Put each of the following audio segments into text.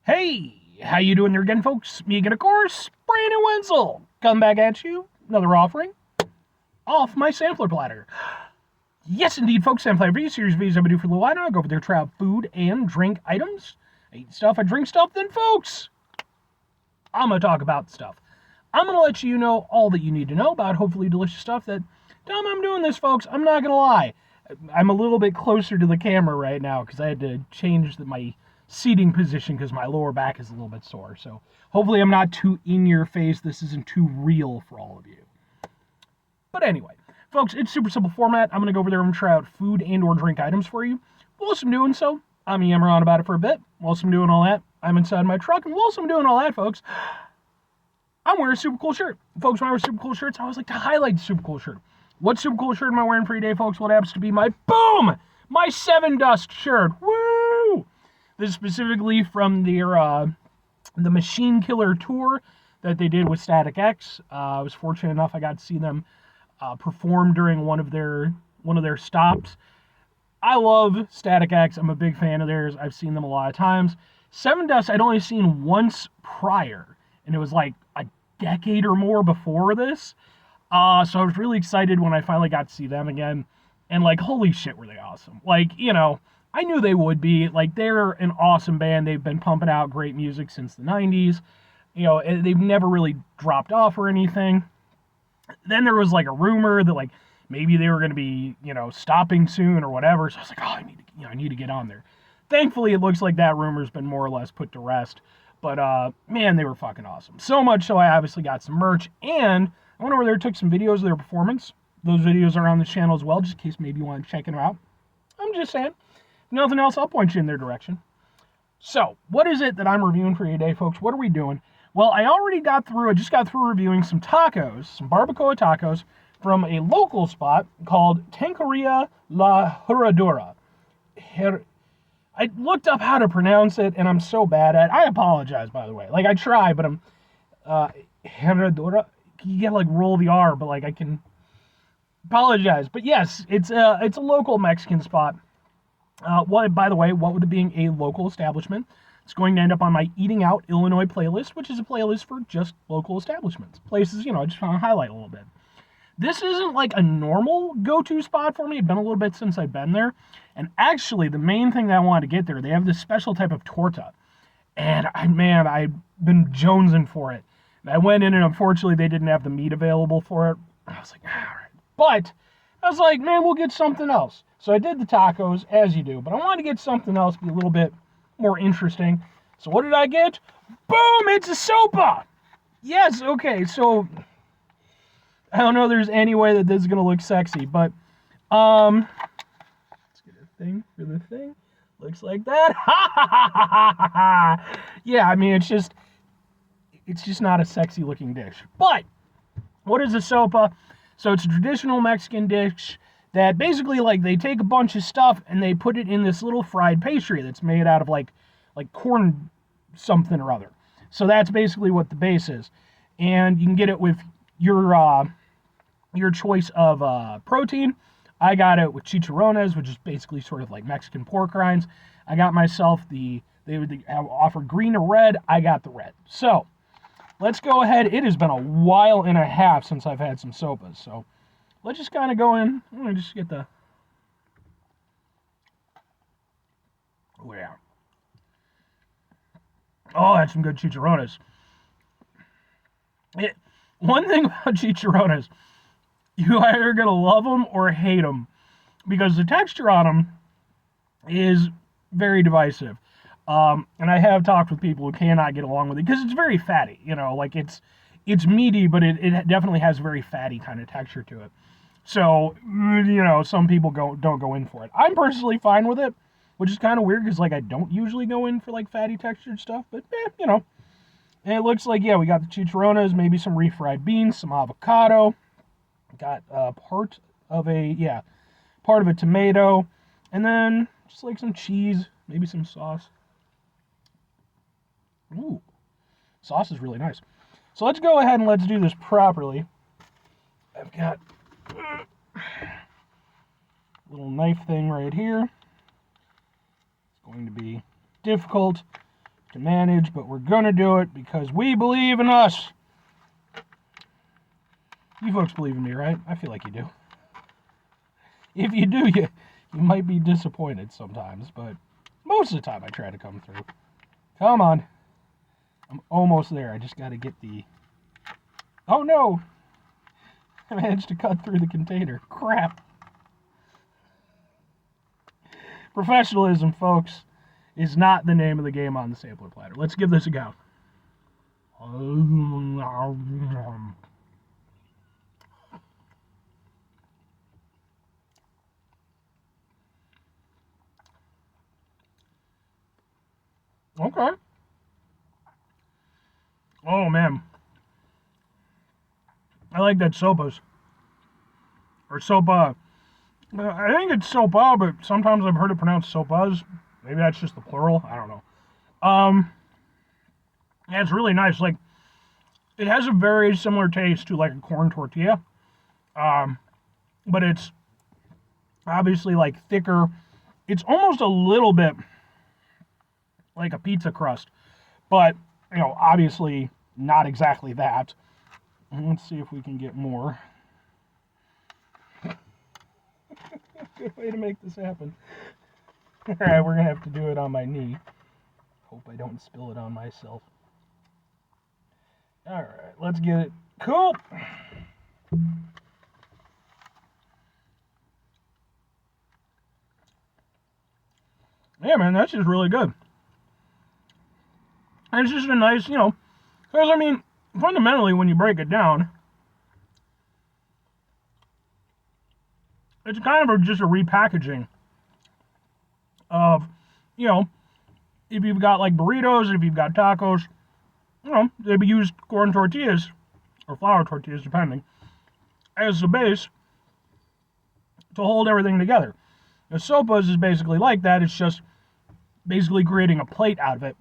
Hey, how you doing there again, folks? Me again, of course, Brandon Wenzel. Come back at you, another offering off my sampler platter. Yes, indeed, folks, sampler review series videos I've been doing for a little while now. I go over there, try out food and drink items. I eat stuff, I drink stuff, then, folks, I'm going to talk about stuff. I'm going to let you know all that you need to know about hopefully delicious stuff that, time I'm doing this, folks, I'm not going to lie. I'm a little bit closer to the camera right now because I had to change my seating position because my lower back is a little bit sore. So hopefully I'm not too in your face. This isn't too real for all of you. But anyway, folks, it's super simple format. I'm going to go over there and try out food and or drink items for you. Whilst I'm doing so, I'm yammering on about it for a bit. Whilst I'm doing all that, I'm inside my truck. And whilst I'm doing all that, folks, I'm wearing a super cool shirt. Folks, when I wear super cool shirts, I always like to highlight the super cool shirt. What super cool shirt am I wearing for today, folks? What happens to be my my Seven Dust shirt. Woo! This is specifically from their the Machine Killer tour that they did with Static X. I was fortunate enough I got to see them perform during one of their stops. I love Static X. I'm a big fan of theirs. I've seen them a lot of times. Seven Dust I'd only seen once prior, and it was like a decade or more before this. So I was really excited when I finally got to see them again. And, like, holy shit, were they awesome. Like, you know, I knew they would be. Like, they're an awesome band. They've been pumping out great music since the 90s. You know, they've never really dropped off or anything. Then there was, like, a rumor that, like, maybe they were going to be, you know, stopping soon or whatever. So I was like, oh, I need to get on there. Thankfully, it looks like that rumor's been more or less put to rest. But, man, they were fucking awesome. So much so I obviously got some merch, and I went over there, took some videos of their performance. Those videos are on the channel as well, just in case maybe you want to check them out. I'm just saying. If nothing else, I'll point you in their direction. So, what is it that I'm reviewing for you today, folks? What are we doing? Well, I just got through reviewing some tacos, some barbacoa tacos, from a local spot called Taqueria La Herradura. I looked up how to pronounce it, and I'm so bad at it. I apologize, by the way. Like, I try, but I'm... Herradura? You gotta, like, roll the R, but, like, I can... Apologize. But, yes, it's a local Mexican spot. By the way, what with it being a local establishment, it's going to end up on my Eating Out Illinois playlist, which is a playlist for just local establishments. Places, you know, I just want to highlight a little bit. This isn't like a normal go-to spot for me. It's been a little bit since I've been there. And actually, the main thing that I wanted to get there, they have this special type of torta. And, I've been jonesing for it. And I went in, and unfortunately, they didn't have the meat available for it. I was like, all right. But I was like, man, we'll get something else. So I did the tacos, as you do. But I wanted to get something else, be a little bit more interesting. So what did I get? Boom! It's a sopa! Yes, okay, so... I don't know if there's any way that this is going to look sexy, but, let's get a thing for the thing. Looks like that. Yeah, I mean, it's just not a sexy looking dish. But, what is a sopa? So it's a traditional Mexican dish that basically, like, they take a bunch of stuff and they put it in this little fried pastry that's made out of, like corn something or other. So that's basically what the base is. And you can get it with your choice of protein. I got it with chicharrones, which is basically sort of like Mexican pork rinds. I got myself they offer green or red. I got the red. So, let's go ahead. It has been a while and a half since I've had some sopas. So, let's just kind of go in. I'm going to just get the... Oh, yeah. Oh, that's some good chicharrones. One thing about chicharrones, you either going to love them or hate them, because the texture on them is very divisive. And I have talked with people who cannot get along with it, because it's very fatty, you know, like it's meaty, but it definitely has a very fatty kind of texture to it. So, you know, some people don't go in for it. I'm personally fine with it, which is kind of weird, because, like, I don't usually go in for, like, fatty textured stuff, but, you know. And it looks like, yeah, we got the chicharrones, maybe some refried beans, some avocado. Got part of a tomato, and then just like some cheese, maybe some sauce. Ooh, sauce is really nice. So let's go ahead and let's do this properly. I've got a little knife thing right here. It's going to be difficult to manage, but we're going to do it because we believe in us. You folks believe in me, right? I feel like you do. If you do, you might be disappointed sometimes, but most of the time I try to come through. Come on. I'm almost there. I just got to get the... Oh, no! I managed to cut through the container. Crap. Professionalism, folks, is not the name of the game on the sampler platter. Let's give this a go. Okay. Oh, man. I like that sopas. Or sopa. I think it's sopa, but sometimes I've heard it pronounced sopas. Maybe that's just the plural. I don't know. Yeah, it's really nice. Like, it has a very similar taste to like a corn tortilla. But it's obviously like thicker. It's almost a little bit like a pizza crust, but you know, obviously not exactly that. Let's see if we can get more. Good way to make this happen. Alright, we're gonna have to do it on my knee. Hope I don't spill it on myself. Alright, let's get it. Cool! Yeah, man, that's just really good. And it's just a nice, you know, because, I mean, fundamentally, when you break it down, it's kind of just a repackaging of, you know, if you've got, like, burritos, if you've got tacos, you know, they use corn tortillas, or flour tortillas, depending, as the base to hold everything together. The sopas is basically like that. It's just basically creating a plate out of it.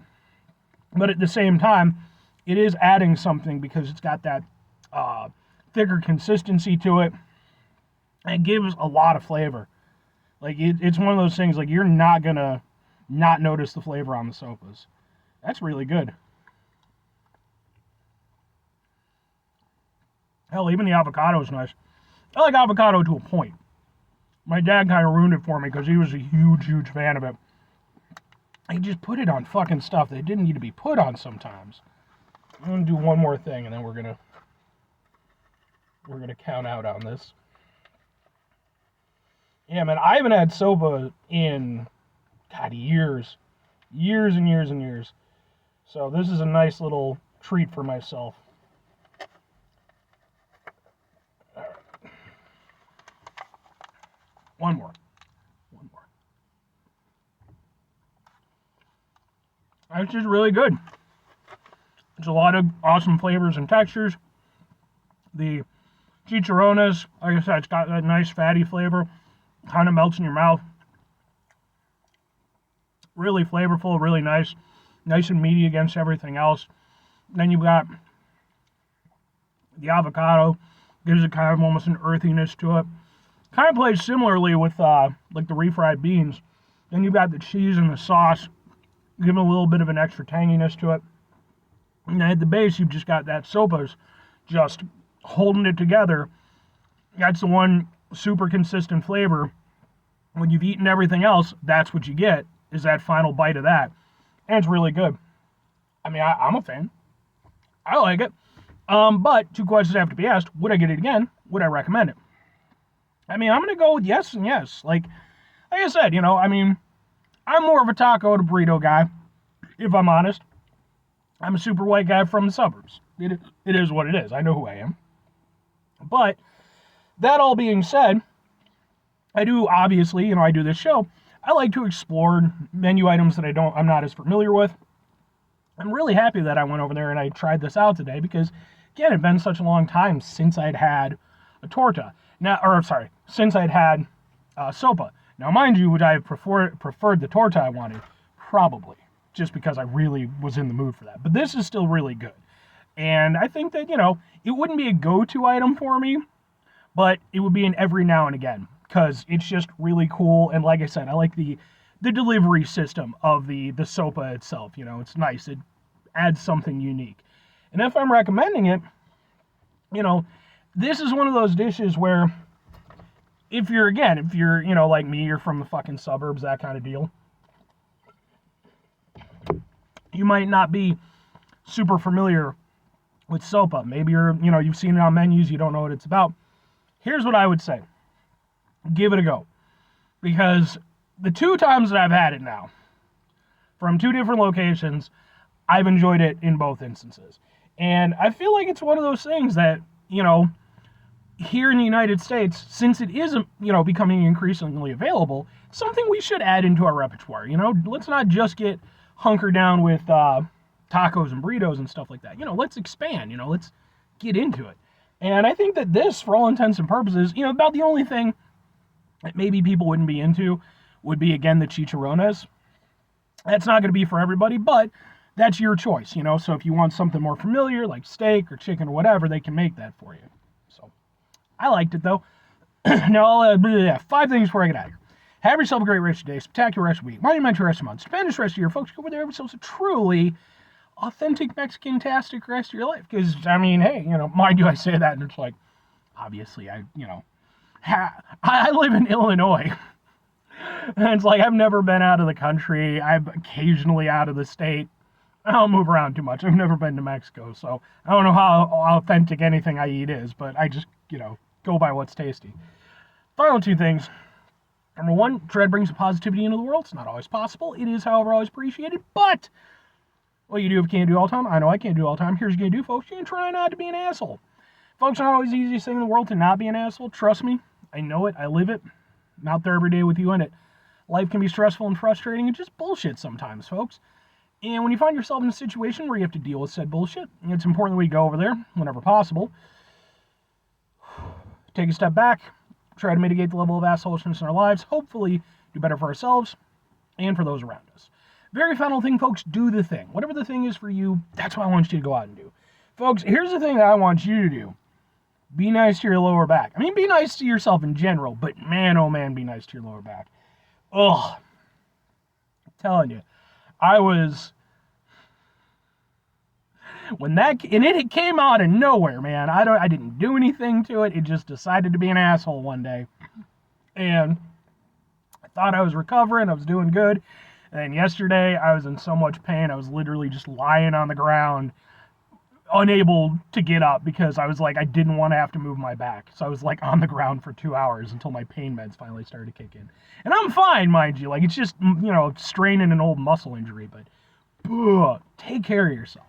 But at the same time, it is adding something because it's got that thicker consistency to it. And it gives a lot of flavor. Like, it's one of those things, like, you're not going to not notice the flavor on the sopas. That's really good. Hell, even the avocado is nice. I like avocado to a point. My dad kind of ruined it for me because he was a huge, huge fan of it. He just put it on fucking stuff that it didn't need to be put on sometimes. I'm going to do one more thing, and then we're going to count out on this. Yeah, man, I haven't had soba in, God, years. Years and years and years. So this is a nice little treat for myself. All right. One more. It's just really good. There's a lot of awesome flavors and textures. The chicharrones, like I said, it's got that nice fatty flavor. Kind of melts in your mouth. Really flavorful, really nice. Nice and meaty against everything else. Then you've got the avocado. Gives it kind of almost an earthiness to it. Kind of plays similarly with like the refried beans. Then you've got the cheese and the sauce. Give it a little bit of an extra tanginess to it. And then at the base, you've just got that sopas just holding it together. That's the one super consistent flavor. When you've eaten everything else, that's what you get, is that final bite of that. And it's really good. I mean, I'm a fan. I like it. But two questions have to be asked. Would I get it again? Would I recommend it? I mean, I'm going to go with yes and yes. Like I said, you know, I mean, I'm more of a taco to burrito guy, if I'm honest. I'm a super white guy from the suburbs. It is what it is. I know who I am. But that all being said, I do obviously, you know, I do this show. I like to explore menu items that I'm not as familiar with. I'm really happy that I went over there and I tried this out today because, again, it had been such a long time since I'd had a torta. Since I'd had sopa. Now, mind you, would I have preferred the torta I wanted? Probably, just because I really was in the mood for that. But this is still really good. And I think that, you know, it wouldn't be a go-to item for me, but it would be an every now and again, because it's just really cool. And like I said, I like the the delivery system of the Sope itself. You know, it's nice. It adds something unique. And if I'm recommending it, you know, this is one of those dishes where if you're, you know, like me, you're from the fucking suburbs, that kind of deal, you might not be super familiar with Sope. Maybe you're, you know, you've seen it on menus, you don't know what it's about. Here's what I would say. Give it a go. Because the 2 times that I've had it now, from 2 different locations, I've enjoyed it in both instances. And I feel like it's one of those things that, you know, here in the United States, since it is, you know, becoming increasingly available, something we should add into our repertoire. You know, let's not just get hunkered down with tacos and burritos and stuff like that. You know, let's expand, you know, let's get into it. And I think that this, for all intents and purposes, you know, about the only thing that maybe people wouldn't be into would be, again, the chicharrones. That's not going to be for everybody, but that's your choice, you know. So if you want something more familiar, like steak or chicken or whatever, they can make that for you. So I liked it, though. Now, 5 things before I get out of here. Have yourself a great rest of your day, spectacular rest of the week, monumental rest of the month, Spanish rest of your folks. Go over there, have yourselves a truly authentic Mexican-tastic rest of your life. Because, I mean, hey, you know, mind you, I say that, and it's like, obviously, you know, I live in Illinois. And it's like, I've never been out of the country. I'm occasionally out of the state. I don't move around too much. I've never been to Mexico, so I don't know how authentic anything I eat is, but I just, you know, go by what's tasty. Final 2 things. Number 1, dread brings positivity into the world. It's not always possible. It is, however, always appreciated, but what you do if you can't do all the time, I know I can't do all the time. Here's what you're going to do, folks. You're going to try not to be an asshole. Folks, not always the easiest thing in the world to not be an asshole. Trust me. I know it. I live it. I'm out there every day with you in it. Life can be stressful and frustrating and just bullshit sometimes, folks. And when you find yourself in a situation where you have to deal with said bullshit, it's important that we go over there whenever possible. Take a step back. Try to mitigate the level of assholishness in our lives. Hopefully do better for ourselves and for those around us. Very final thing, folks, do the thing. Whatever the thing is for you, that's what I want you to go out and do. Folks, here's the thing that I want you to do. Be nice to your lower back. I mean, be nice to yourself in general, but man, oh man, be nice to your lower back. Ugh. I'm telling you. I was... When that... And it came out of nowhere, man. I didn't do anything to it. It just decided to be an asshole one day. And I thought I was recovering. I was doing good. And yesterday, I was in so much pain. I was literally just lying on the ground, unable to get up because I was like, I didn't want to have to move my back. So I was like on the ground for 2 hours until my pain meds finally started to kick in. And I'm fine, mind you. Like, it's just, you know, straining an old muscle injury. But take care of yourself.